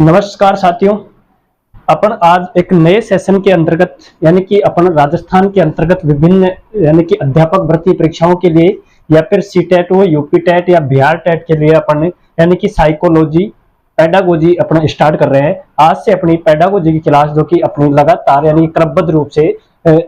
नमस्कार साथियों। अपन आज एक नए सेशन के अंतर्गत यानी कि अपन राजस्थान के अंतर्गत विभिन्न यानी कि अध्यापक भर्ती परीक्षाओं के लिए या फिर सीटेट हो, यूपी टेट या बिहार टेट के लिए अपन यानी कि साइकोलॉजी पेडागोजी अपना स्टार्ट कर रहे हैं। आज से अपनी पेडागोजी की क्लास जो कि अपनी लगातार यानी क्रमबद्ध रूप से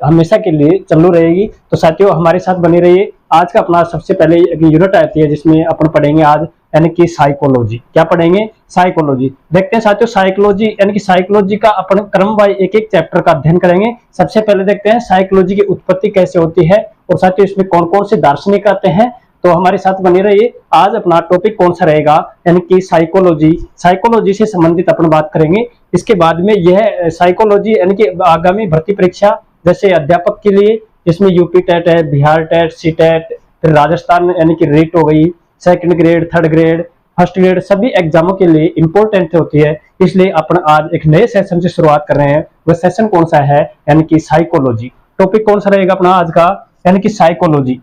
हमेशा के लिए चालू रहेगी। तो साथियों हमारे साथ बने रहिए। आज का अपना सबसे पहले एक यूनिट आती है जिसमें अपन पढ़ेंगे आज यानी कि साइकोलॉजी। क्या पढ़ेंगे? साइकोलॉजी। देखते हैं साथियों साइकोलॉजी यानी कि साइकोलॉजी का अपन क्रम वाइज एक एक चैप्टर का अध्ययन करेंगे। सबसे पहले देखते हैं साइकोलॉजी की उत्पत्ति कैसे होती है और साथियों इसमें कौन कौन से दार्शनिक आते हैं। तो हमारे साथ बने रहिए। आज अपना टॉपिक कौन सा रहेगा यानी कि साइकोलॉजी। साइकोलॉजी से संबंधित अपन बात करेंगे। इसके बाद में यह साइकोलॉजी यानी कि आगामी भर्ती परीक्षा जैसे अध्यापक के लिए जिसमें यूपी टेट है, बिहार टेट, सी टेट, फिर राजस्थान यानी कि रीट हो गई, second grade, third grade, first grade, सभी एग्जामों के लिए इंपॉर्टेंट होती है। इसलिए अपन आज एक नए सेशन से शुरुआत कर रहे हैं। वह सेशन कौन सा है यानी कि साइकोलॉजी। टॉपिक कौन सा रहेगा अपना आज का यानी कि साइकोलॉजी।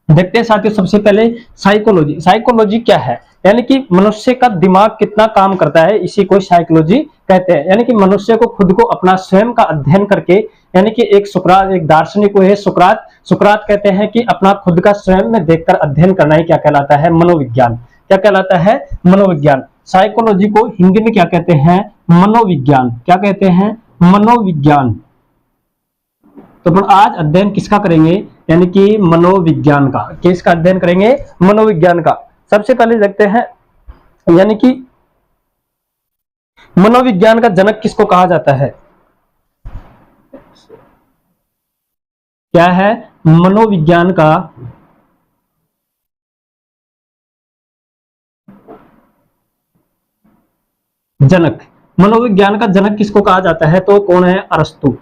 देखते हैं साथियों सबसे पहले साइकोलॉजी। साइकोलॉजी क्या है यानी कि मनुष्य का दिमाग कितना काम करता है, इसी को साइकोलॉजी कहते हैं। यानी कि मनुष्य को खुद को अपना स्वयं का अध्ययन करके यानी कि एक दार्शनिक है सुकरात कहते हैं कि अपना खुद का स्वयं में देखकर अध्ययन करना ही क्या कहलाता है? मनोविज्ञान। क्या कहलाता है? मनोविज्ञान। साइकोलॉजी को हिंदी में क्या कहते हैं? मनोविज्ञान। क्या कहते हैं? मनोविज्ञान। तो अपन आज अध्ययन किसका करेंगे यानी कि मनोविज्ञान का। किसका अध्ययन करेंगे? मनोविज्ञान का। सबसे पहले देखते हैं यानी कि मनोविज्ञान का जनक किसको कहा जाता है? क्या है मनोविज्ञान का जनक? मनोविज्ञान का जनक किसको कहा जाता है? तो कौन है? अरस्तु।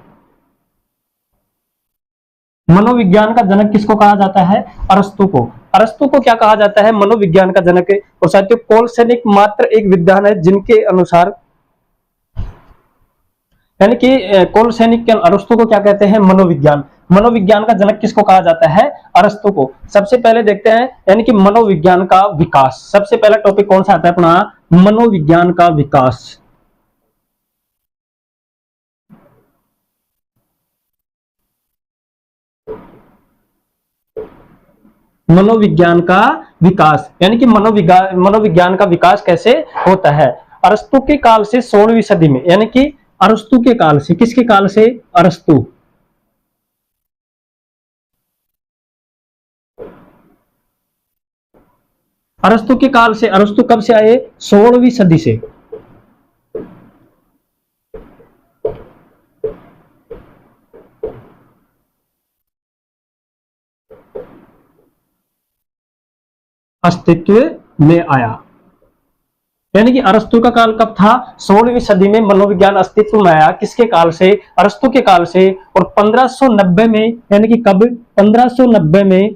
मनोविज्ञान का जनक किसको कहा जाता है? अरस्तु को। अरस्तु को क्या कहा जाता है? मनोविज्ञान का जनक। और साथियों कोलसेनिक मात्र एक विद्वान है जिनके अनुसार यानी कि कोलसेनिक के अरस्तु को क्या कहते हैं? मनोविज्ञान। मनोविज्ञान का जनक किसको कहा जाता है? अरस्तु को। सबसे पहले देखते हैं यानी कि मनोविज्ञान का विकास। सबसे पहला टॉपिक कौन सा आता है अपना? मनोविज्ञान का विकास। मनोविज्ञान का विकास यानी कि मनोविज्ञान का विकास कैसे होता है? अरस्तु के काल से 16वीं सदी में यानी कि अरस्तु के काल से, किसके काल से? अरस्तु। अरस्तु के काल से। अरस्तु कब से आए? 16वीं सदी से। अस्तित्व में आया यानी कि अरस्तु का काल कब था? 16वीं सदी में मनोविज्ञान अस्तित्व में आया। किसके काल से? अरस्तु के काल से। और 1590 में यानी कि कब? 1590 में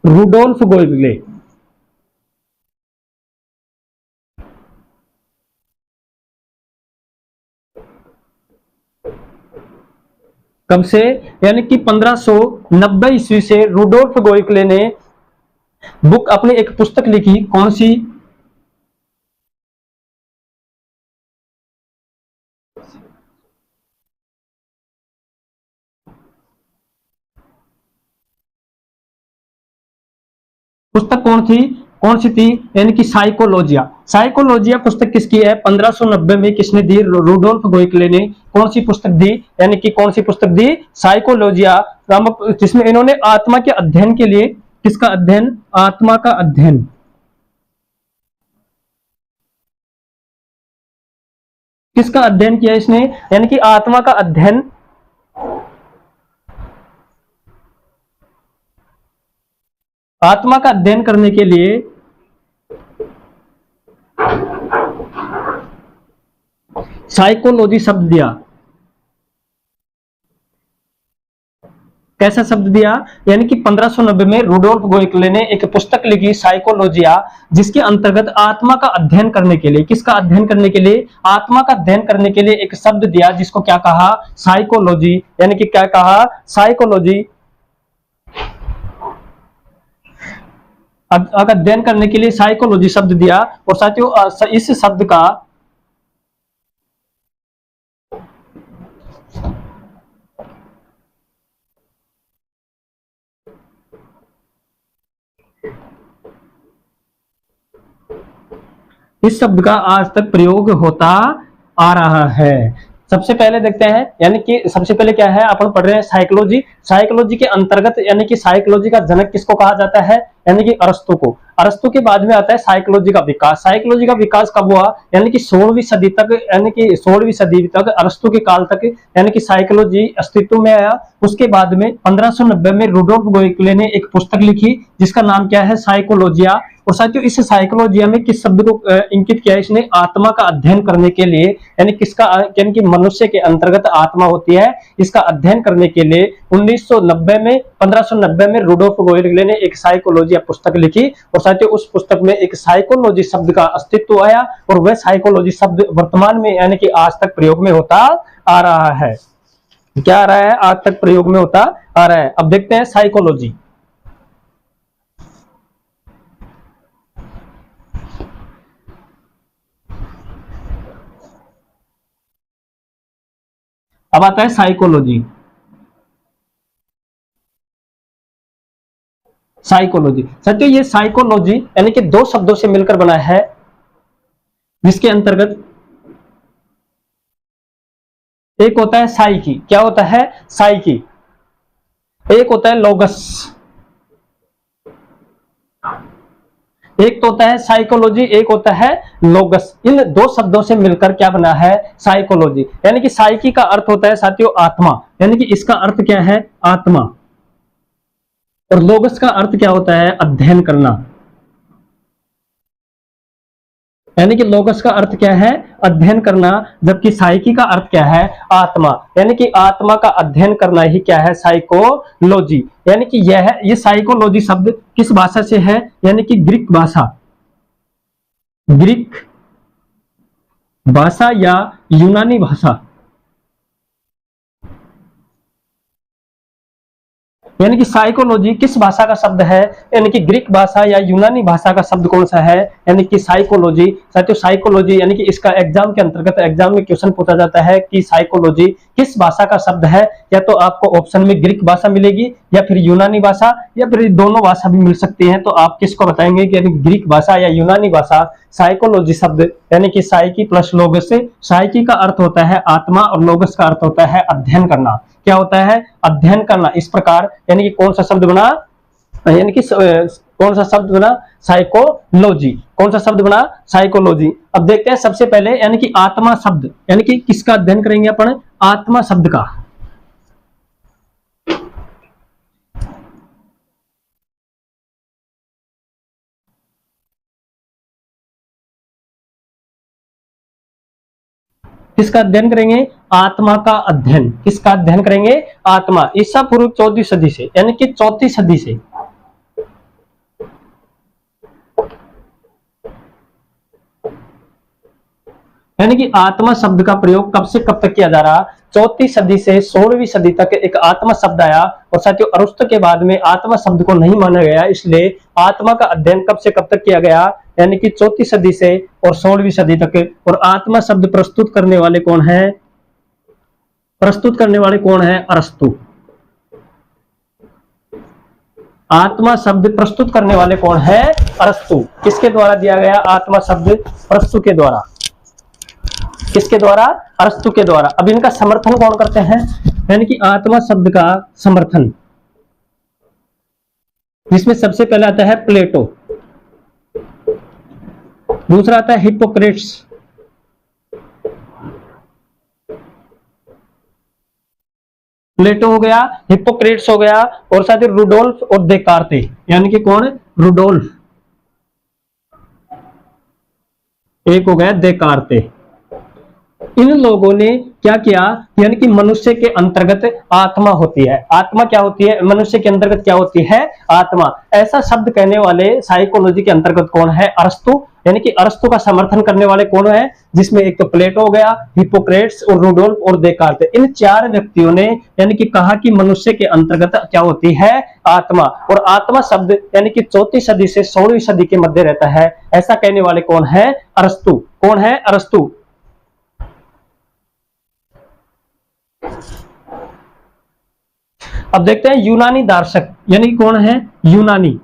रुडोल्फ गोइले। कब से? यानी कि 1590 ईस्वी से रुडोल्फ गोइले ने बुक अपनी एक पुस्तक लिखी। कौन सी? पुस्तक कौन सी थी यानी कि साइकोलॉजिया। साइकोलॉजिया पुस्तक किसकी है? 1590 में किसने दी? रुडोल्फ गोइले ने। कौन सी पुस्तक दी यानी कि कौन सी पुस्तक दी? साइकोलॉजिया। जिसमें इन्होंने आत्मा के अध्ययन के लिए, किसका अध्ययन? आत्मा का अध्ययन। किसका अध्ययन किया इसने? यानी कि आत्मा का अध्ययन। आत्मा का अध्ययन करने के लिए साइकोलॉजी शब्द दिया। कैसा शब्द दिया? यानी कि 1590 में रुडोल्फ गोइले ने एक पुस्तक लिखी साइकोलॉजिया, जिसके अंतर्गत आत्मा का अध्ययन करने के लिए, किसका अध्ययन करने के लिए? आत्मा का अध्ययन करने के लिए एक शब्द दिया जिसको क्या कहा? साइकोलॉजी। यानी कि क्या कहा? साइकोलॉजी। अध्ययन करने के लिए साइकोलॉजी शब्द दिया। और साथियों इस शब्द का इस शब्द का आज तक प्रयोग होता आ रहा है। सबसे पहले देखते हैं, यानी कि सबसे पहले क्या है, अपन पढ़ रहे हैं साइकोलॉजी। साइकोलॉजी के अंतर्गत यानी कि साइकोलॉजी का जनक किसको कहा जाता है, यानी कि अरस्तु को। अरस्तु के बाद में आता है साइकोलॉजी का विकास। साइकोलॉजी का विकास कब हुआ, यानी कि 16वीं सदी तक, यानी कि 16वीं सदी तक, अरस्तु के काल तक यानी कि साइकोलॉजी अस्तित्व में आया। उसके बाद में 1590 में रुडोल्फ गोएकले ने एक पुस्तक लिखी जिसका नाम क्या है, साइकोलॉजिया। और साथियों इस साइकोलॉजिया में किस शब्द को इंकित किया है इसने, आत्मा का अध्ययन करने के लिए, यानी किसका, यानी कि मनुष्य के अंतर्गत आत्मा होती है, इसका अध्ययन करने के लिए 1990 में 1590 में रुडोल्फ गोएकले ने एक साइकोलॉजिया पुस्तक लिखी। और साथियों उस पुस्तक में एक साइकोलॉजी शब्द का अस्तित्व आया और वह साइकोलॉजी शब्द वर्तमान में यानी कि आज तक प्रयोग में होता आ रहा है। क्या आ रहा है, आज तक प्रयोग में होता आ रहा है। अब देखते हैं साइकोलॉजी। अब आता है साइकोलॉजी। साइकोलॉजी साथियों, ये साइकोलॉजी यानी कि दो शब्दों से मिलकर बना है, जिसके अंतर्गत एक होता है साइकी। क्या होता है, साइकी। एक होता है लोगस। एक तो होता है साइकोलॉजी, एक होता है लोगस। इन दो शब्दों से मिलकर क्या बना है, साइकोलॉजी। यानी कि साइकी का अर्थ होता है साथियों आत्मा, यानी कि इसका अर्थ क्या है, आत्मा। और लोगस का अर्थ क्या होता है, अध्ययन करना। यानी कि लोगस का अर्थ क्या है, अध्ययन करना, जबकि साइकी का अर्थ क्या है, आत्मा। यानी कि आत्मा का अध्ययन करना ही क्या है, साइकोलॉजी। यानी कि ये साइकोलॉजी शब्द किस भाषा से है, यानी कि ग्रीक भाषा, ग्रीक भाषा या यूनानी भाषा, यानी कि साइकोलॉजी किस भाषा का शब्द है, यानी कि ग्रीक भाषा या यूनानी भाषा का शब्द कौन सा है, यानी कि साइकोलॉजी। साथियों साइकोलॉजी यानी कि इसका एग्जाम के अंतर्गत एग्जाम में क्वेश्चन पूछा जाता है कि साइकोलॉजी किस भाषा का शब्द है। या तो आपको ऑप्शन में ग्रीक भाषा मिलेगी या फिर यूनानी भाषा या फिर दोनों भाषा भी मिल सकती है। तो आप किसको बताएंगे कि यानी ग्रीक भाषा या यूनानी भाषा। साइकोलॉजी शब्द यानी कि साइकी प्लस लोगस से, साइकी का अर्थ होता है आत्मा और लोगस का अर्थ होता है अध्ययन करना। क्या होता है, अध्ययन करना। इस प्रकार यानी कि कौन सा शब्द बना, यानी कि कौन सा शब्द बना, साइकोलॉजी। कौन सा शब्द बना, साइकोलॉजी। अब देखते हैं सबसे पहले यानी कि आत्मा शब्द, यानी कि किसका अध्ययन करेंगे अपन, आत्मा शब्द का। किसका अध्ययन करेंगे, आत्मा का अध्ययन। किसका अध्ययन करेंगे, आत्मा। ईसा पूर्व 14वीं सदी से, यानी कि 4वीं सदी से, यानी कि आत्मा शब्द का प्रयोग कब से कब तक किया जा रहा, 4वीं सदी से 16वीं सदी तक एक आत्मा शब्द आया। और साथियों अरस्तु के बाद में आत्मा शब्द को नहीं माना गया, इसलिए आत्मा का अध्ययन कब से कब तक किया गया, यानी कि 4वीं सदी से और 16वीं सदी तक। और आत्मा शब्द प्रस्तुत करने वाले कौन है, प्रस्तुत करने वाले कौन है, अरस्तु। आत्मा शब्द प्रस्तुत करने वाले कौन है, अरस्तु। किसके द्वारा दिया गया आत्मा शब्द, अरस्तु के द्वारा। किसके द्वारा, अरस्तु के द्वारा। अब इनका समर्थन कौन करते हैं, यानी कि आत्मा शब्द का समर्थन, जिसमें सबसे पहले आता है प्लेटो, दूसरा आता है हिप्पोक्रेट्स, प्लेटो हो गया, हिप्पोक्रेट्स हो गया, और साथ ही रुडोल्फ और देकार्ते। यानी कि कौन, रुडोल्फ, एक हो गया देकार्ते। इन लोगों ने क्या किया, यानी कि मनुष्य के अंतर्गत आत्मा होती है। आत्मा क्या होती है, मनुष्य के अंतर्गत क्या होती है, आत्मा। ऐसा शब्द कहने वाले साइकोलॉजी के अंतर्गत कौन है, अरस्तु। यानी कि अरस्तु का समर्थन करने वाले कौन है, जिसमें एक तो प्लेटो हो गया, हिप्पोक्रेट्स और रुडोल्फ और देकार्त। इन चार व्यक्तियों ने यानी कि कहा कि मनुष्य के अंतर्गत क्या होती है, आत्मा। और आत्मा शब्द यानी कि 4वीं सदी से 16वीं सदी के मध्य रहता है। ऐसा कहने वाले कौन है, अरस्तु। कौन है, अरस्तु। अब देखते हैं यूनानी दार्शक, यानी कौन है, यूनानी।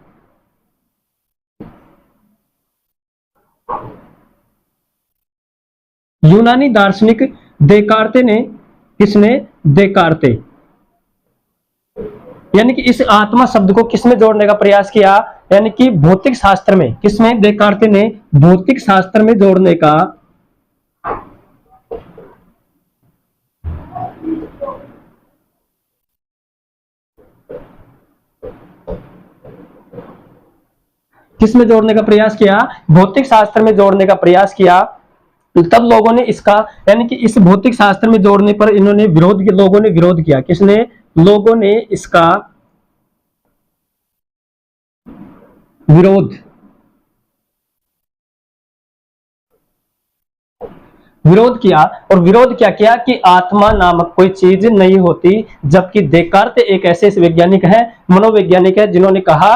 यूनानी दार्शनिक देकार्ते ने, किसने? देकार्ते, यानी कि इस आत्मा शब्द को किसमें जोड़ने का प्रयास किया? यानी कि भौतिक शास्त्र में। किसमें? देकार्ते ने भौतिक शास्त्र में जोड़ने का किसमें जोड़ने का प्रयास किया? भौतिक शास्त्र में जोड़ने का प्रयास किया। तब लोगों ने इसका, यानी कि इस भौतिक शास्त्र में जोड़ने पर इन्होंने लोगों ने विरोध किया। किसने? लोगों ने इसका विरोध किया। और विरोध क्या किया? कि आत्मा नामक कोई चीज नहीं होती। जबकि देकार्ते एक ऐसे वैज्ञानिक है, मनोवैज्ञानिक है, जिन्होंने कहा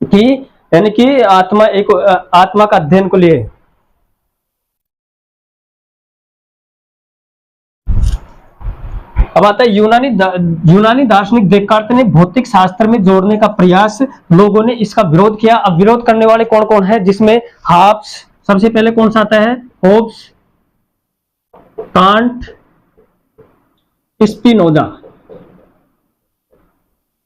कि यानी कि आत्मा का अध्ययन को लिए। अब आता है यूनानी दार्शनिक देकार्ते ने भौतिक शास्त्र में जोड़ने का प्रयास, लोगों ने इसका विरोध किया। अब विरोध करने वाले कौन कौन है? जिसमें हॉब्स, सबसे पहले कौन सा आता है? Hobbes, can't, Spinoza.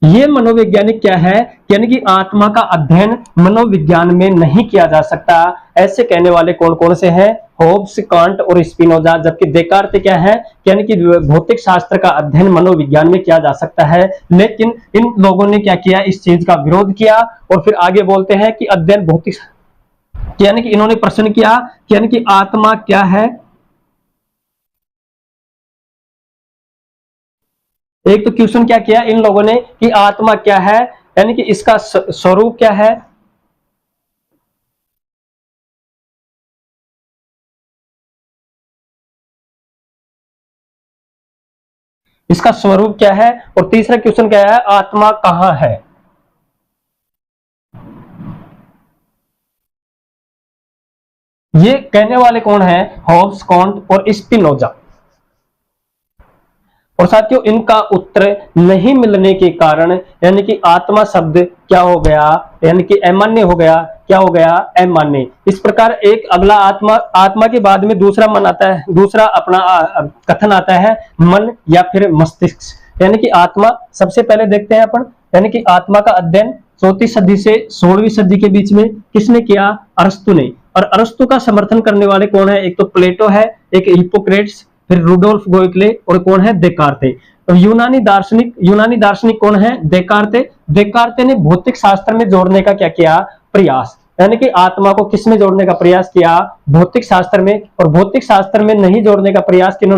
ये मनोवैज्ञानिक क्या है? यानी कि आत्मा का अध्ययन मनोविज्ञान में नहीं किया जा सकता, ऐसे कहने वाले कौन कौन से हैं? होब्स, कांट और स्पिनोजा। जबकि देकार्ते क्या है? यानी कि भौतिक शास्त्र का अध्ययन मनोविज्ञान में किया जा सकता है। लेकिन इन लोगों ने क्या किया? इस चीज का विरोध किया। और फिर आगे बोलते हैं कि अध्ययन भौतिक, यानी कि इन्होंने प्रश्न किया यानी कि आत्मा क्या है। एक तो क्वेश्चन क्या किया इन लोगों ने कि आत्मा क्या है, यानी कि इसका स्वरूप क्या है। इसका स्वरूप क्या है। और तीसरा क्वेश्चन क्या है? आत्मा कहां है। ये कहने वाले कौन है? हॉब्स, कांट और स्पिनोजा। और साथियों, इनका उत्तर नहीं मिलने के कारण यानी कि आत्मा शब्द क्या हो गया? यानी कि अमान्य हो गया। क्या हो गया? अमान्य। इस प्रकार एक अगला आत्मा के बाद में दूसरा मन आता है, दूसरा अपना कथन आता है मन या फिर मस्तिष्क। यानी कि आत्मा सबसे पहले देखते हैं अपन, यानी कि आत्मा का अध्ययन 34वीं सदी से 16वीं सदी के बीच में किसने किया? अरस्तु ने। और अरस्तु का समर्थन करने वाले कौन है? एक तो प्लेटो है, एक हिप्पोक्रेट्स, फिर रुडोल्फ गोइकले और कौन है? देकार्ते। तो यूनानी दार्शनिक कौन है? देकार्ते। देकार्ते ने भौतिक शास्त्र में जोड़ने का क्या किया? प्रयास। यानी कि आत्मा को किस में जोड़ने का प्रयास किया? भौतिक शास्त्र में। और भौतिक शास्त्र में नहीं जोड़ने का प्रयास किन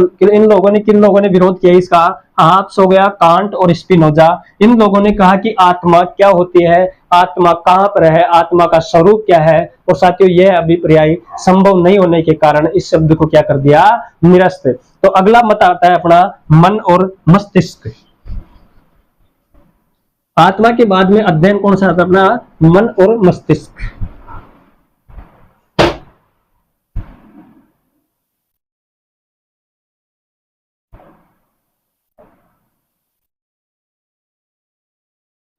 लोगों ने विरोध किया इसका? हाब्स हो गया, कांट और स्पिनोजा। इन लोगों ने कहा कि आत्मा क्या होती है, आत्मा कहां पर है, आत्मा का स्वरूप क्या है। और साथियों, यह अभिप्राय संभव नहीं होने के कारण इस शब्द को क्या कर दिया? निरस्त। तो अगला मत आता है अपना मन और मस्तिष्क। आत्मा के बाद में अध्ययन कौन सा आता है? अपना मन और मस्तिष्क।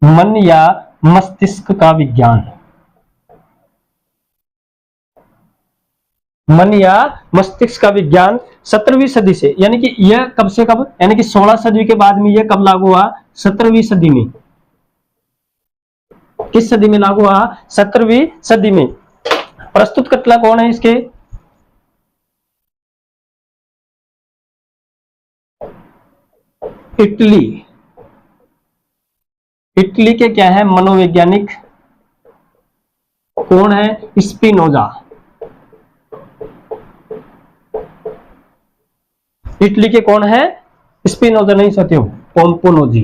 मन या मस्तिष्क का विज्ञान। मन या मस्तिष्क का विज्ञान 17वीं सदी से, यानी कि यह कब से कब, यानी कि 16 सदी के बाद में यह कब लागू हुआ? 17वीं सदी में। किस सदी में लागू हुआ? 17वीं सदी में। प्रस्तुतकर्ता कौन है इसके? इटली। इटली के क्या है? मनोवैज्ञानिक कौन है? स्पिनोजा। इटली के कौन है? स्पिनोजा नहीं साथियों, पोम्पोनोजी।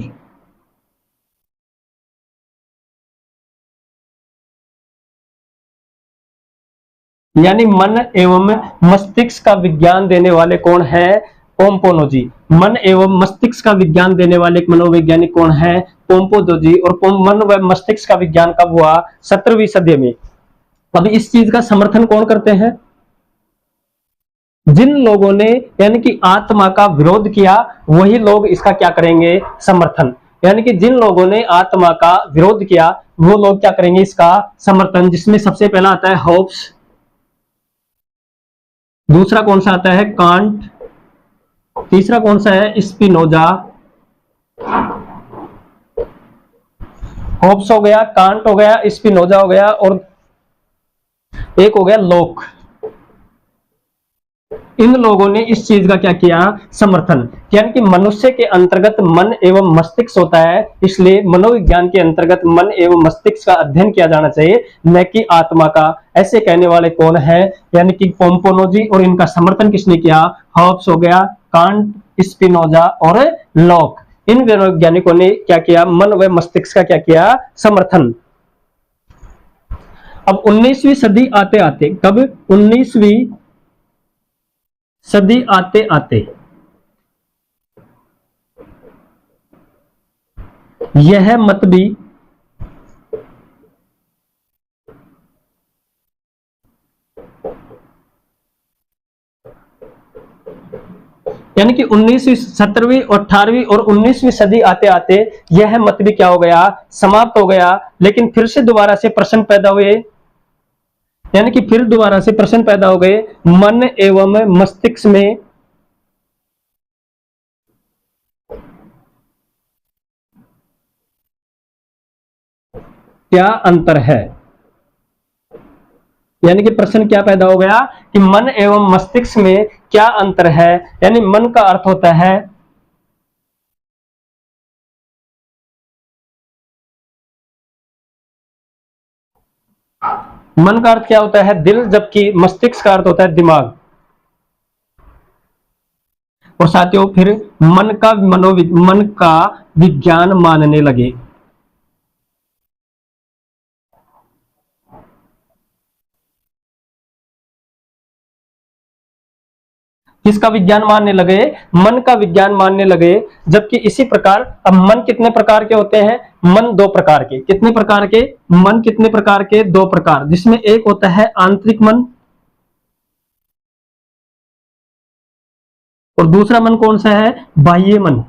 यानी मन एवं मस्तिष्क का विज्ञान देने वाले कौन है? पोम्पोनोजी। मन एवं मस्तिष्क का विज्ञान देने वाले एक मनोवैज्ञानिक कौन है? पोम्पोनोजी। और मन व मस्तिष्क का विज्ञान कब हुआ? 17वीं सदी में। अब इस चीज का समर्थन कौन करते हैं? जिन लोगों ने यानी कि आत्मा का विरोध किया वही लोग इसका क्या करेंगे? समर्थन। यानी कि जिन लोगों ने आत्मा का विरोध किया वो लोग क्या करेंगे? इसका समर्थन। जिसमें सबसे पहला आता है हॉब्स, दूसरा कौन सा आता है, कांट। तीसरा कौन सा है, स्पिनोजा। होब्स हो गया, कांट हो गया, स्पिनोजा हो गया, और एक हो गया लोक। इन लोगों ने इस चीज का क्या किया, समर्थन। यानी कि मनुष्य के अंतर्गत मन एवं मस्तिष्क होता है, इसलिए मनोविज्ञान के अंतर्गत मन एवं मस्तिष्क का अध्ययन किया जाना चाहिए, न कि आत्मा का। ऐसे कहने वाले कौन है, यानी कि पोम्पोनोजी। और इनका समर्थन किसने किया, हॉब्स हो गया, कांट, स्पिनोजा और लॉक। इन वैज्ञानिकों ने क्या किया, मन व मस्तिष्क का क्या किया, समर्थन। अब 19वीं सदी आते आते, कब, 19वीं सदी आते आते यह मत भी यानी कि 19वीं, 17वीं, 18वीं और 19वीं सदी आते आते यह मत भी क्या हो गया, समाप्त हो गया। लेकिन फिर से दोबारा से प्रश्न पैदा हुए, यानी कि फिर दोबारा से प्रश्न पैदा हो गए, मन एवं मस्तिष्क में क्या अंतर है। यानी कि प्रश्न क्या पैदा हो गया कि मन एवं मस्तिष्क में क्या अंतर है। यानी मन का अर्थ होता है, मन का अर्थ क्या होता है, दिल, जबकि मस्तिष्क का अर्थ होता है दिमाग। और साथियों फिर मन का विज्ञान मानने लगे। किसका विज्ञान मानने लगे, मन का विज्ञान मानने लगे। जबकि इसी प्रकार अब मन कितने प्रकार के होते हैं, मन दो प्रकार के। कितने प्रकार के, मन कितने प्रकार के, दो प्रकार। जिसमें एक होता है आंतरिक मन, और दूसरा मन कौन सा है, बाह्य मन।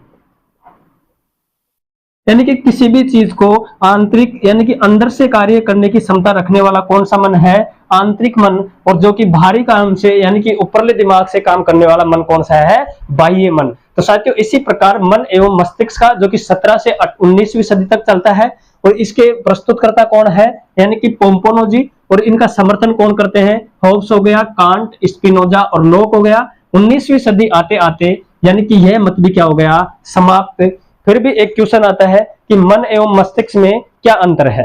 यानी कि किसी भी चीज को आंतरिक यानी कि अंदर से कार्य करने की क्षमता रखने वाला कौन सा मन है, आंतरिक मन। और जो कि बाहरी काम से यानी कि ऊपरले दिमाग से काम करने वाला मन कौन सा है, बाह्य मन। तो साथियों इसी प्रकार मन एवं मस्तिष्क का, जो कि 17 से 19वीं सदी तक चलता है, और इसके प्रस्तुतकर्ता कौन है, यानी कि पोम्पोनोजी। और इनका समर्थन कौन करते हैं, होब्स हो गया, कांट, स्पिनोजा और लोक हो गया। 19वीं सदी आते आते यानी कि यह मत भी क्या हो गया, समाप्त। फिर भी एक क्वेश्चन आता है कि मन एवं मस्तिष्क में क्या अंतर है,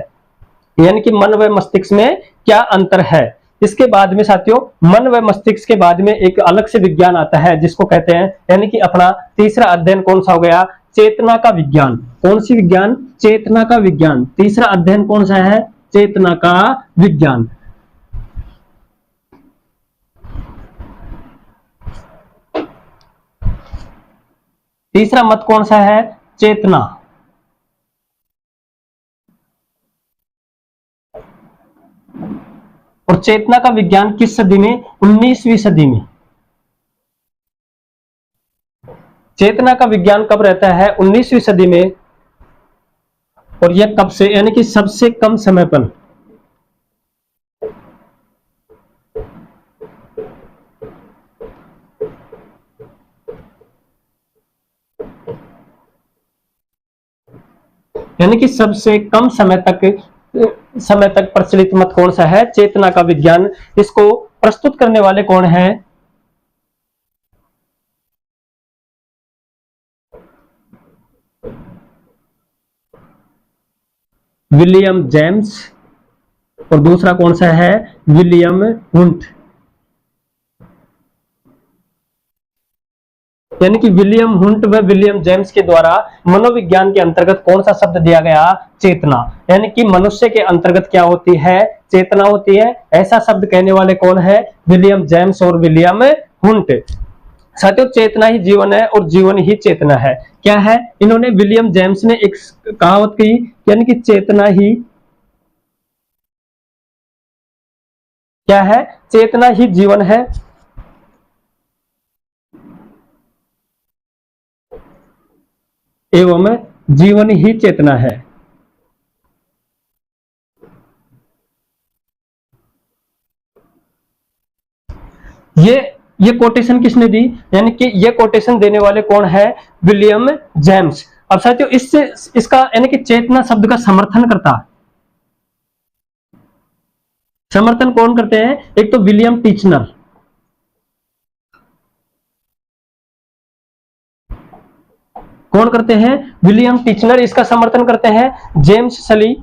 यानी कि मन व मस्तिष्क में क्या अंतर है। इसके बाद में साथियों मन व मस्तिष्क के बाद में एक अलग से विज्ञान आता है, जिसको कहते हैं, यानी कि अपना तीसरा अध्ययन कौन सा हो गया, चेतना का विज्ञान। कौन सी विज्ञान, चेतना का विज्ञान। तीसरा अध्ययन कौन सा है, चेतना का विज्ञान। तीसरा मत कौन सा है, चेतना। और चेतना का विज्ञान किस सदी में, 19वीं सदी में। चेतना का विज्ञान कब रहता है, 19वीं सदी में। और यह कब से, यानी कि सबसे कम समय पर। यानी कि सबसे कम समय तक प्रचलित मत कौन सा है, चेतना का विज्ञान। इसको प्रस्तुत करने वाले कौन है, विलियम जेम्स। और दूसरा कौन सा है, विलियम हुंट। यानी कि विलियम हुंट व विलियम जेम्स के द्वारा मनोविज्ञान के अंतर्गत कौन सा शब्द दिया गया, चेतना। यानी कि मनुष्य के अंतर्गत क्या होती है, चेतना होती है। ऐसा शब्द कहने वाले कौन है, विलियम जेम्स और विलियम हुंट। साथियों चेतना ही जीवन है और जीवन ही चेतना है। क्या है, इन्होंने, विलियम जेम्स ने एक कहावत कही, यानी कि चेतना ही क्या है, चेतना ही जीवन है एवं जीवन ही चेतना है। ये ये कोटेशन किसने दी, यानी कि ये कोटेशन देने वाले कौन है, विलियम जेम्स। अब साथियों इससे इसका यानी कि चेतना शब्द का समर्थन करता, समर्थन कौन करते हैं, एक तो विलियम टीचनर, कौन करते हैं, विलियम टीचनर इसका समर्थन करते हैं, जेम्स सली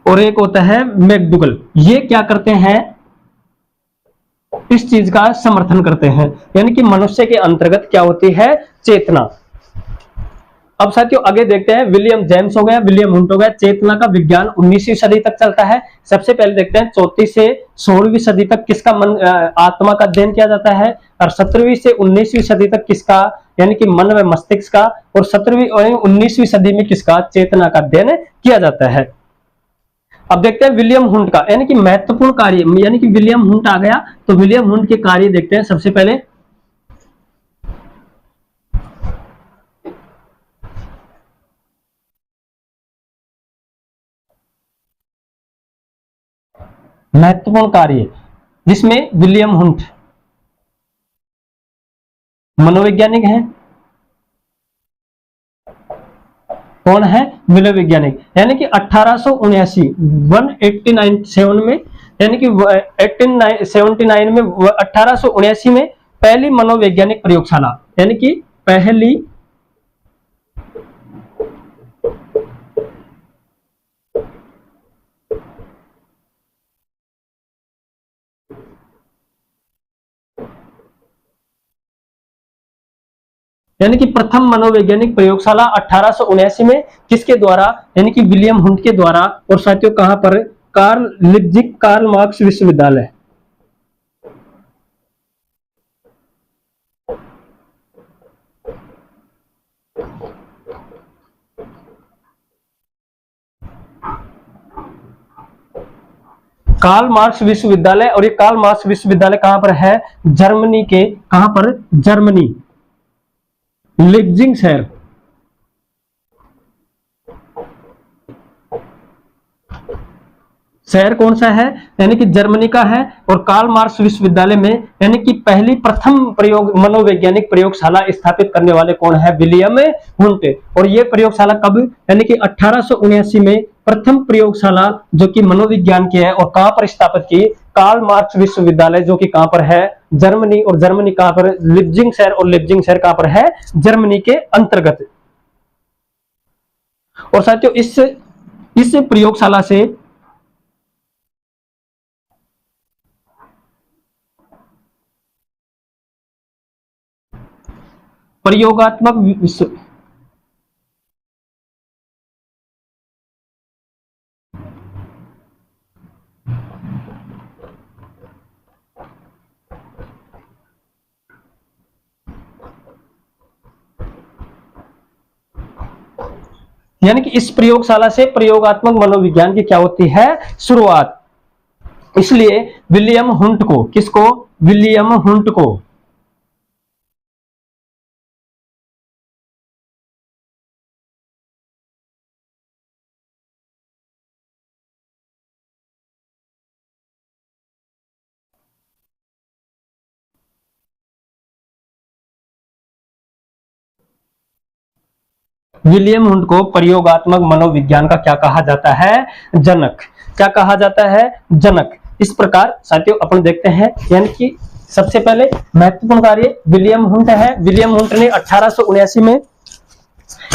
और एक होता है मैकडुगल, ये क्या करते हैं, इस चीज का समर्थन करते हैं, यानी कि मनुष्य के अंतर्गत क्या होती है, चेतना। अब साथियों आगे देखते हैं, विलियम जेम्स हो गया, विलियम हंट हो गया, चेतना का विज्ञान 19वीं सदी तक चलता है। सबसे पहले देखते हैं 34 से 16वीं सदी तक किसका आत्मा का अध्ययन किया जाता है, और 17वीं से 19वीं सदी तक किसका, यानी कि मन व मस्तिष्क का, और 17वीं और 19वीं सदी में किसका, चेतना का अध्ययन किया जाता है। अब देखते हैं विलियम हंट का, यानी कि महत्वपूर्ण कार्य, यानी कि विलियम हंट आ गया तो विलियम हंट के कार्य देखते हैं। सबसे पहले महत्वपूर्ण कार्य जिसमें विलियम हंट मनोवैज्ञानिक है, कौन है, मनोवैज्ञानिक, यानी कि 1879 189 में, यानी कि 1879 में 1879 में पहली मनोवैज्ञानिक प्रयोगशाला, यानी कि पहली यानी कि प्रथम मनोवैज्ञानिक प्रयोगशाला 1879 में किसके द्वारा, यानी कि विलियम हंट के द्वारा, और साथियों कहां पर, कार्ल लिप्जिग कार्ल मार्क्स विश्वविद्यालय, कार्ल मार्क्स विश्वविद्यालय। और ये कार्ल मार्क्स विश्वविद्यालय कहां पर है, जर्मनी के, कहां पर, जर्मनी, लिप्जिग शहर, शहर कौन सा है, यानी कि जर्मनी का है। और कार्ल मार्क्स विश्वविद्यालय में यानी कि पहली प्रथम प्रयोग मनोवैज्ञानिक प्रयोगशाला स्थापित करने वाले कौन है, विलियम हंट। और ये प्रयोगशाला कब, यानी कि 1879 में प्रथम प्रयोगशाला जो कि मनोविज्ञान की है, और कहां पर स्थापित की, कार्ल मार्क्स विश्वविद्यालय जो कि कहां पर है, जर्मनी, और जर्मनी कहां पर, लिप्जिग शहर, और लिप्जिग शहर कहां पर है, जर्मनी के अंतर्गत। और साथियों इस प्रयोगशाला से प्रयोगात्मक यानी कि इस प्रयोगशाला से प्रयोगात्मक मनोविज्ञान की क्या होती है, शुरुआत। इसलिए विलियम हंट को, किसको, विलियम हंट को विलियम हंट को प्रयोगात्मक मनोविज्ञान का क्या कहा जाता है, जनक। क्या कहा जाता है, जनक। इस प्रकार साथियों अपन देखते हैं, यानी कि सबसे पहले महत्वपूर्ण कार्य विलियम हंट है। विलियम हंट ने 1879 में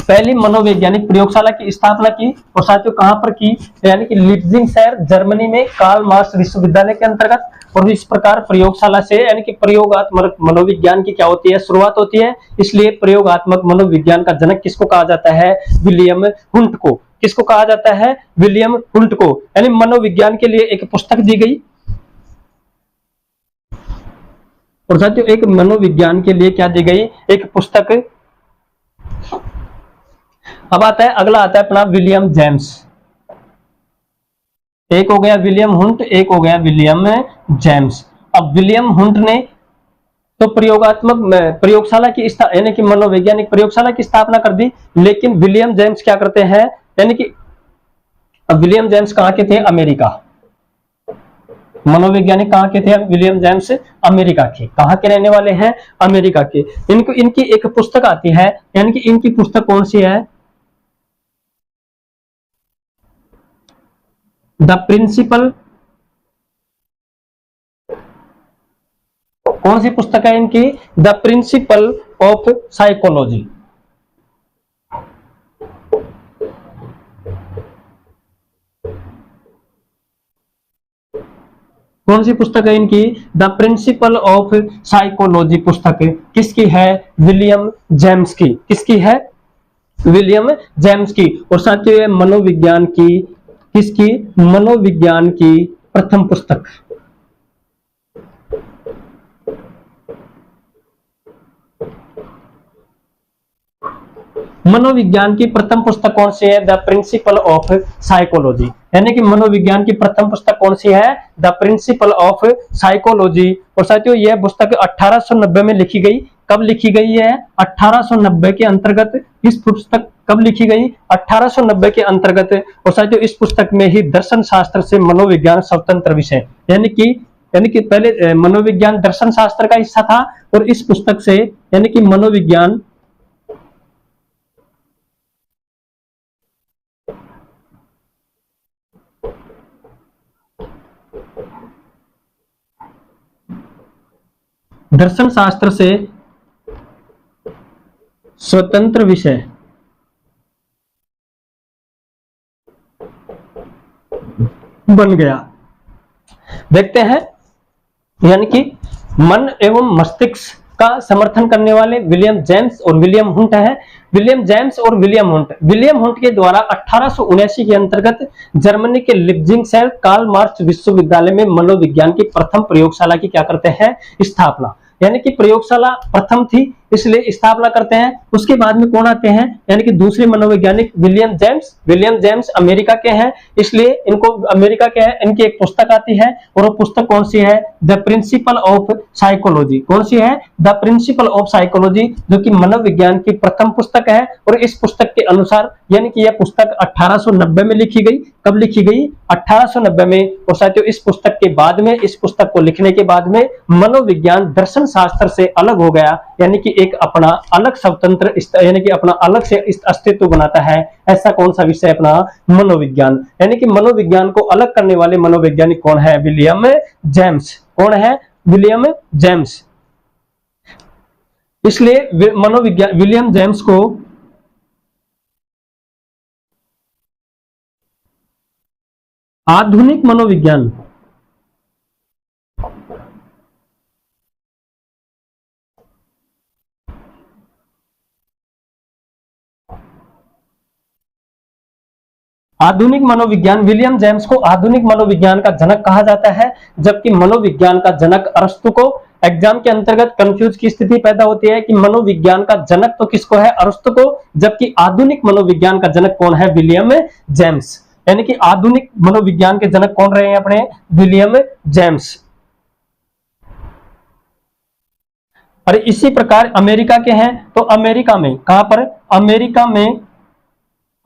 पहली मनोवैज्ञानिक प्रयोगशाला की स्थापना की, और साथियों कहां पर की, यानी कि लिप्जिग शहर, जर्मनी में, कार्ल मार्क्स विश्वविद्यालय के अंतर्गत। और इस प्रकार प्रयोगशाला से यानी कि प्रयोगात्मक मनोविज्ञान की क्या होती है, शुरुआत होती है। इसलिए प्रयोगात्मक मनोविज्ञान का जनक किसको कहा जाता है, विलियम हंट को। किसको कहा जाता है, विलियम हंट को। यानी मनोविज्ञान के लिए एक पुस्तक दी गई, और साथियों एक मनोविज्ञान के लिए क्या दी गई, एक पुस्तक। अब आता है, अगला आता है अपना विलियम जेम्स। एक हो गया विलियम हंट, एक हो गया विलियम जेम्स। अब विलियम हंट ने तो प्रयोगात्मक प्रयोगशाला की यानी कि मनोवैज्ञानिक प्रयोगशाला की स्थापना कर दी, लेकिन विलियम जेम्स क्या करते हैं, यानी कि अब विलियम जेम्स कहाँ के थे? अमेरिका। मनोवैज्ञानिक कहाँ के थे? विलियम जेम्स अमेरिका के। कहाँ के रहने वाले हैं? अमेरिका के। इनको इनकी एक पुस्तक आती है, यानी कि इनकी पुस्तक कौन सी है? द प्रिंसिपल, कौन सी पुस्तक है इनकी? The principle of psychology. कौन सी पुस्तक है इनकी? द प्रिंसिपल ऑफ साइकोलॉजी पुस्तक किसकी है? विलियम जेम्स की। किसकी है? विलियम जेम्स की। और साथियों मनोविज्ञान की, किसकी? मनोविज्ञान की प्रथम पुस्तक। मनोविज्ञान की प्रथम पुस्तक कौन सी है? The principle of psychology. यानी कि मनोविज्ञान की प्रथम पुस्तक कौन सी है? The principle of psychology. और साथियों यह पुस्तक 1890 में लिखी गई। कब लिखी गई है? 1890 के अंतर्गत। इस पुस्तक कब लिखी गई? 1890 के अंतर्गत। और साथियों इस पुस्तक में ही दर्शन शास्त्र से मनोविज्ञान स्वतंत्र विषय, यानी कि पहले मनोविज्ञान दर्शन शास्त्र का हिस्सा था, और इस पुस्तक से यानी कि मनोविज्ञान दर्शन शास्त्र से स्वतंत्र विषय बन गया। देखते हैं, यानी कि मन एवं मस्तिष्क का समर्थन करने वाले विलियम जेम्स और विलियम हुंट है। विलियम जेम्स और विलियम हुंट के द्वारा 1879 के अंतर्गत जर्मनी के लिप्जिंग शहर कार्ल मार्क्स विश्वविद्यालय में मनोविज्ञान की प्रथम प्रयोगशाला की क्या करते हैं? स्थापना। यानी कि प्रयोगशाला प्रथम थी, इसलिए स्थापना करते हैं। उसके बाद में कौन आते हैं? यानी कि दूसरे मनोवैज्ञानिक विलियम जेम्स अमेरिका के हैं, इसलिए इनको अमेरिका के हैं। इनकी एक पुस्तक आती है, और वो पुस्तक कौन सी है? The principle of psychology. कौन सी है? द प्रिंसिपल ऑफ साइकोलॉजी, जो कि मनोविज्ञान की प्रथम पुस्तक है। और इस पुस्तक के अनुसार, यानी कि यह पुस्तक 1890 में लिखी गई। कब लिखी गई? 1890 में। और साथियों इस पुस्तक के बाद में, इस पुस्तक को लिखने के बाद में मनोविज्ञान दर्शन शास्त्र से अलग हो गया, यानी कि एक अपना अलग स्वतंत्र, यानी कि अपना अलग से अस्तित्व बनाता है। ऐसा कौन सा विषय? अपना मनोविज्ञान। यानी कि मनोविज्ञान को अलग करने वाले मनोवैज्ञानिक कौन है? William James. कौन है? William James. इसलिए मनोविज्ञान विलियम जेम्स को आधुनिक मनोविज्ञान, विलियम जेम्स को आधुनिक मनोविज्ञान का जनक कहा जाता है। जबकि मनोविज्ञान का जनक अरस्तु को, एग्जाम के अंतर्गत कंफ्यूज की स्थिति पैदा होती है कि मनोविज्ञान का जनक तो किसको है? अरस्तु को। जबकि आधुनिक मनोविज्ञान का जनक कौन है? William James. यानी कि आधुनिक मनोविज्ञान के जनक कौन रहे हैं अपने? William James. और इसी प्रकार अमेरिका के हैं, तो अमेरिका में कहां पर? अमेरिका में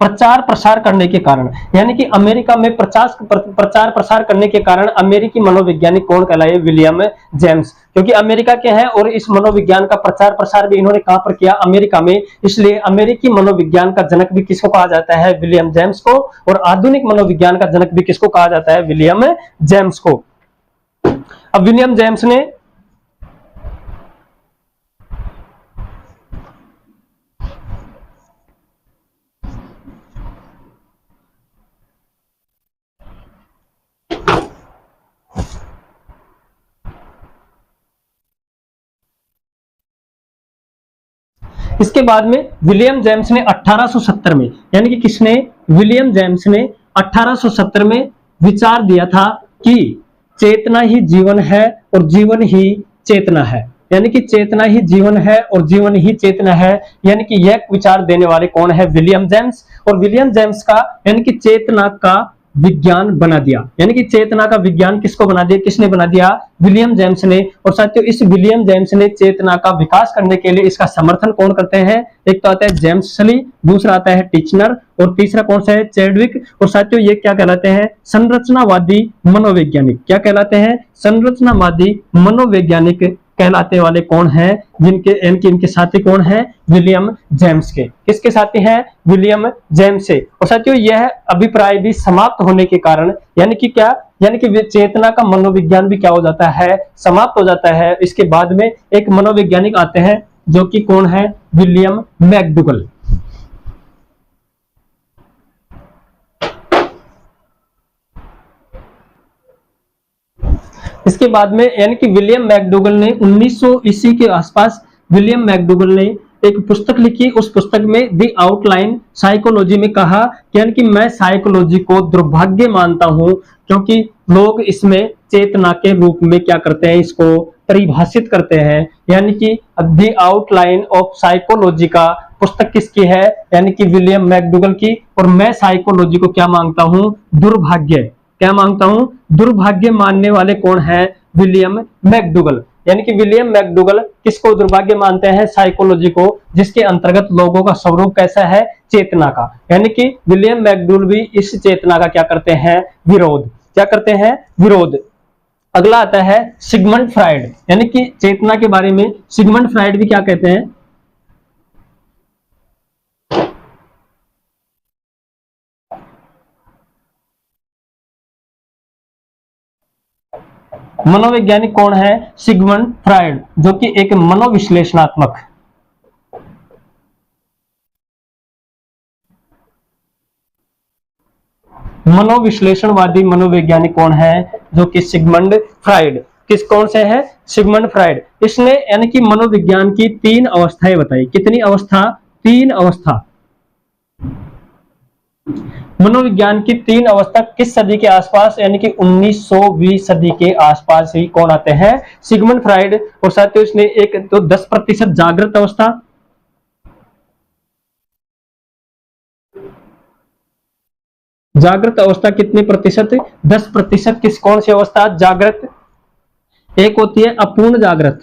प्रचार प्रसार करने के कारण, यानी कि अमेरिका में प्रचार प्रसार करने के कारण अमेरिकी मनोवैज्ञानिक कौन कहलाए? William James. क्योंकि अमेरिका के हैं और इस मनोविज्ञान का प्रचार प्रसार भी इन्होंने कहां पर किया? अमेरिका में। इसलिए अमेरिकी मनोविज्ञान का जनक भी किसको कहा जाता है? विलियम जेम्स को। और आधुनिक मनोविज्ञान का जनक भी किसको कहा जाता है? विलियम जेम्स को। अब विलियम जेम्स ने इसके बाद में विलियम जेम्स ने 1870 में, यानी कि किसने? विलियम जेम्स ने 1870 में विचार दिया था कि चेतना ही जीवन है और जीवन ही चेतना है। यानी कि चेतना ही जीवन है और जीवन ही चेतना है। यानी कि यह विचार देने वाले कौन है? William James. और विलियम जेम्स का, यानी कि चेतना का विज्ञान बना दिया, यानी कि चेतना का विज्ञान किसको बना दिया, किसने बना दिया, विलियम जेम्स ने। और साथियों इस विलियम जेम्स ने चेतना का विकास करने के लिए इसका समर्थन कौन करते हैं, एक तो आता है जेम्स सली, दूसरा आता है टिचनर और तीसरा कौन सा है, चैडविक। और साथियों ये क्या कहलाते हैं, संरचनावादी मनोवैज्ञानिक। क्या कहलाते हैं, संरचनावादी मनोवैज्ञानिक कहलाते वाले कौन है, जिनके इनके साथी कौन है, विलियम जेम्स के। किसके साथी हैं, विलियम जेम्स से। और साथियों यह अभिप्राय भी समाप्त होने के कारण, यानी कि क्या, यानी कि चेतना का मनोविज्ञान भी क्या हो जाता है, समाप्त हो जाता है। इसके बाद में एक मनोवैज्ञानिक आते हैं जो कि कौन है, विलियम मैकडूगल। इसके बाद में यानी कि विलियम मैकडूगल ने 1900 ईस्वी के आसपास विलियम मैकडूगल ने एक पुस्तक लिखी। उस पुस्तक में दी आउटलाइन साइकोलॉजी में कहा कि यानी कि मैं साइकोलॉजी को दुर्भाग्य मानता हूं, क्योंकि लोग इसमें चेतना के रूप में क्या करते हैं, इसको परिभाषित करते हैं। यानी कि दी आउटलाइन ऑफ साइकोलॉजी का पुस्तक किसकी है, यानी कि विलियम मैकडूगल की। और मैं साइकोलॉजी को क्या मांगता हूं, दुर्भाग्य। क्या मांगता हूं, दुर्भाग्य मानने वाले कौन है, विलियम मैकडूगल। यानी कि विलियम मैकडूगल किसको दुर्भाग्य मानते हैं, साइकोलॉजी को, जिसके अंतर्गत लोगों का स्वरूप कैसा है, चेतना का। यानी कि विलियम मैकडूगल भी इस चेतना का क्या करते हैं, विरोध। क्या करते हैं, विरोध। अगला आता है सिगमंड फ्राइड, यानी कि चेतना के बारे में सिगमंड फ्राइड भी क्या कहते हैं, मनोवैज्ञानिक कौन है, सिगमंड फ्राइड, जो कि एक मनोविश्लेषणात्मक मनोविश्लेषणवादी मनोवैज्ञानिक कौन है, जो कि सिगमंड फ्राइड। किस कौन से है, सिगमंड फ्राइड। इसने यानी कि मनोविज्ञान की 3 अवस्थाएं बताई। कितनी अवस्था, 3 अवस्था। मनोविज्ञान की 3 अवस्था किस सदी के आसपास, यानी कि 1920 सदी के आसपास ही कौन आते हैं, सिगमंड फ्राइड। और साथ ही उसने एक तो 10% जागृत अवस्था, जागृत अवस्था कितने प्रतिशत, 10%। किस कौन सी अवस्था, जागृत। एक होती है अपूर्ण जागृत,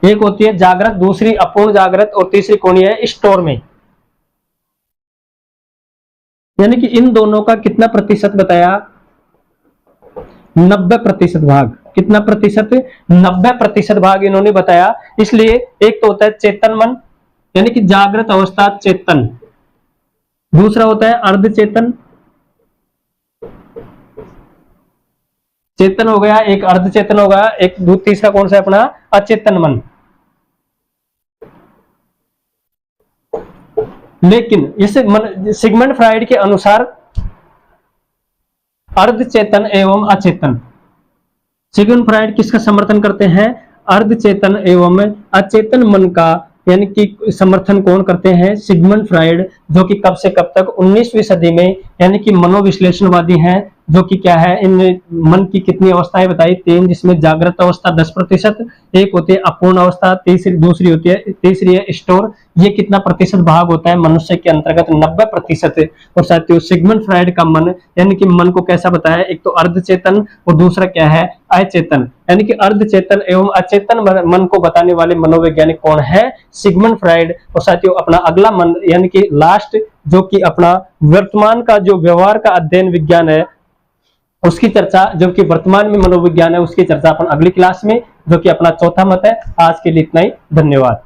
एक होती है जागृत, दूसरी अपूर्ण जागृत और तीसरी कौन है, स्टोर में। यानी कि इन दोनों का कितना प्रतिशत बताया, 90% भाग। कितना प्रतिशत, 90% भाग इन्होंने बताया। इसलिए एक तो होता है चेतन मन, यानी कि जागृत अवस्था चेतन, दूसरा होता है अर्धचेतन, चेतन हो गया, एक अर्धचेतन हो गया, एक तीसरा कौन सा अपना अचेतन मन। लेकिन इसे सिगमंड फ्राइड के अनुसार अर्धचेतन एवं अचेतन, सिगमंड फ्राइड किसका समर्थन करते हैं, अर्धचेतन एवं अचेतन मन का, यानी कि समर्थन कौन करते हैं, सिगमंड फ्राइड, जो कि कब से कब तक, 19वीं सदी में। यानी कि मनोविश्लेषणवादी हैं, जो कि क्या है, इन मन की कितनी अवस्थाएं बताई, 3, जिसमें जागृत अवस्था 10%, एक होती है अपूर्ण अवस्था, दूसरी होती है, तीसरी है स्टोर। ये कितना प्रतिशत भाग होता है मनुष्य के अंतर्गत, 90%। और साथियों सिगमंड फ्राइड का मन, यानी कि मन को कैसा बताया, एक तो अर्धचेतन और दूसरा क्या है, अचेतन। यानी कि अर्धचेतन एवं अचेतन मन को बताने वाले मनोवैज्ञानिक कौन है, सिगमंड फ्राइड। और साथियों अपना अगला मन, यानी कि लास्ट, जो कि अपना वर्तमान का जो व्यवहार का अध्ययन विज्ञान है, उसकी चर्चा, जो कि वर्तमान में मनोविज्ञान है, उसकी चर्चा अपन अगली क्लास में, जो कि अपना चौथा मत है। आज के लिए इतना ही, धन्यवाद।